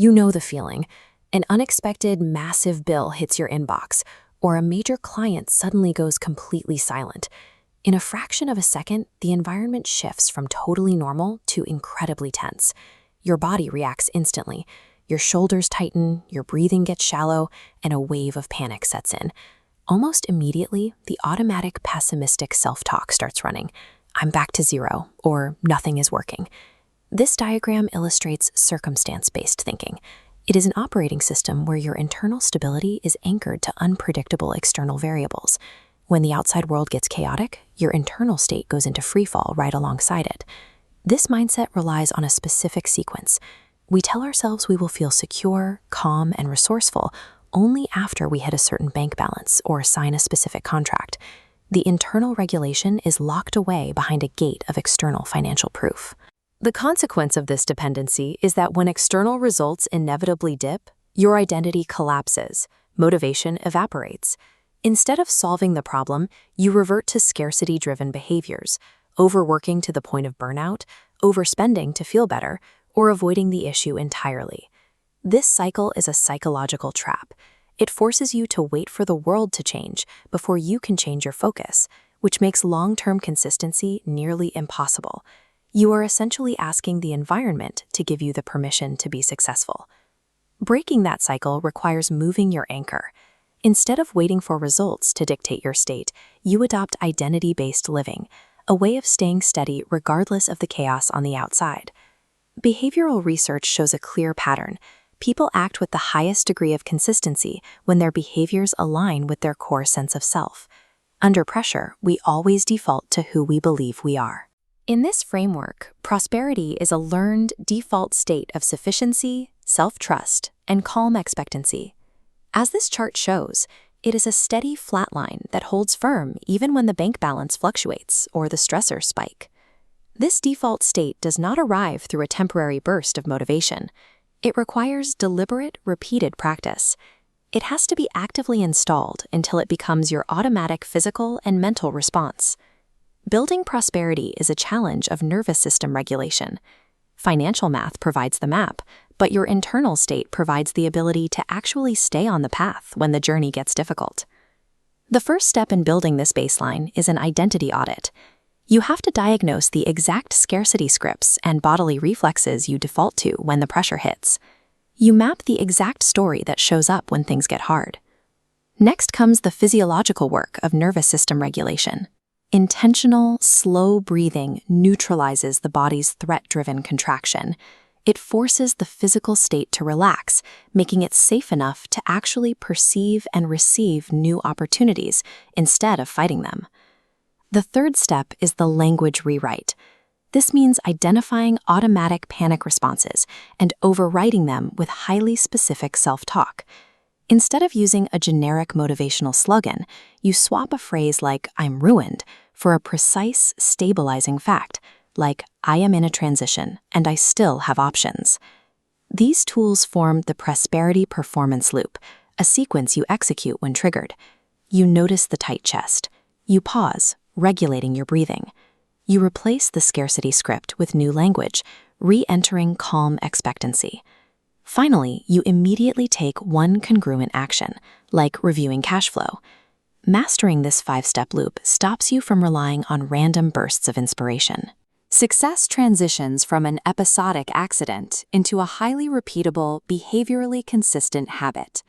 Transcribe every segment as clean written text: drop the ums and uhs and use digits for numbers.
You know the feeling. An unexpected massive bill hits your inbox, or a major client suddenly goes completely silent. In a fraction of a second, the environment shifts from totally normal to incredibly tense. Your body reacts instantly. Your shoulders tighten, your breathing gets shallow, and a wave of panic sets in. Almost immediately, the automatic pessimistic self-talk starts running. I'm back to zero, or nothing is working. This diagram illustrates circumstance-based thinking. It is an operating system where your internal stability is anchored to unpredictable external variables. When the outside world gets chaotic, your internal state goes into freefall right alongside it. This mindset relies on a specific sequence. We tell ourselves we will feel secure, calm, and resourceful only after we hit a certain bank balance or sign a specific contract. The internal regulation is locked away behind a gate of external financial proof. The consequence of this dependency is that when external results inevitably dip, your identity collapses, motivation evaporates. Instead of solving the problem, you revert to scarcity-driven behaviors, overworking to the point of burnout, overspending to feel better, or avoiding the issue entirely. This cycle is a psychological trap. It forces you to wait for the world to change before you can change your focus, which makes long-term consistency nearly impossible. You are essentially asking the environment to give you the permission to be successful. Breaking that cycle requires moving your anchor. Instead of waiting for results to dictate your state, you adopt identity-based living, a way of staying steady regardless of the chaos on the outside. Behavioral research shows a clear pattern. People act with the highest degree of consistency when their behaviors align with their core sense of self. Under pressure, we always default to who we believe we are. In this framework, prosperity is a learned default state of sufficiency, self-trust, and calm expectancy. As this chart shows, it is a steady flat line that holds firm even when the bank balance fluctuates or the stressors spike. This default state does not arrive through a temporary burst of motivation. It requires deliberate, repeated practice. It has to be actively installed until it becomes your automatic physical and mental response. Building prosperity is a challenge of nervous system regulation. Financial math provides the map, but your internal state provides the ability to actually stay on the path when the journey gets difficult. The first step in building this baseline is an identity audit. You have to diagnose the exact scarcity scripts and bodily reflexes you default to when the pressure hits. You map the exact story that shows up when things get hard. Next comes the physiological work of nervous system regulation. Intentional, slow breathing neutralizes the body's threat-driven contraction. It forces the physical state to relax, making it safe enough to actually perceive and receive new opportunities instead of fighting them. The third step is the language rewrite. This means identifying automatic panic responses and overriding them with highly specific self-talk. Instead of using a generic motivational slogan, you swap a phrase like "I'm ruined" for a precise, stabilizing fact, like "I am in a transition and I still have options." These tools form the prosperity performance loop, a sequence you execute when triggered. You notice the tight chest. You pause, regulating your breathing. You replace the scarcity script with new language, re-entering calm expectancy. Finally, you immediately take one congruent action, like reviewing cash flow. Mastering this 5-step loop stops you from relying on random bursts of inspiration. Success transitions from an episodic accident into a highly repeatable, behaviorally consistent habit.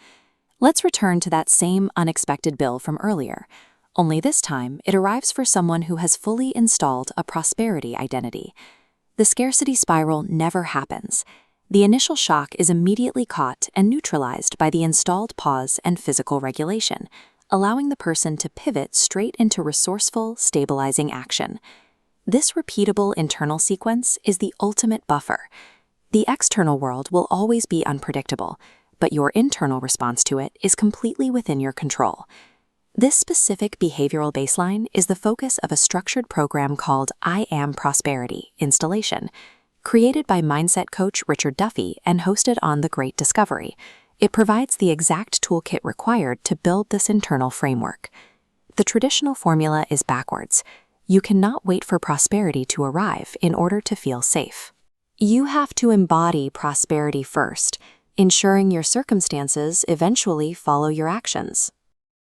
Let's return to that same unexpected bill from earlier. Only this time, it arrives for someone who has fully installed a prosperity identity. The scarcity spiral never happens. The initial shock is immediately caught and neutralized by the installed pause and physical regulation, allowing the person to pivot straight into resourceful, stabilizing action. This repeatable internal sequence is the ultimate buffer. The external world will always be unpredictable, but your internal response to it is completely within your control. This specific behavioral baseline is the focus of a structured program called I Am Prosperity installation, created by mindset coach Richard Duffy and hosted on The Great Discovery. It provides the exact toolkit required to build this internal framework. The traditional formula is backwards. You cannot wait for prosperity to arrive in order to feel safe. You have to embody prosperity first, ensuring your circumstances eventually follow your actions.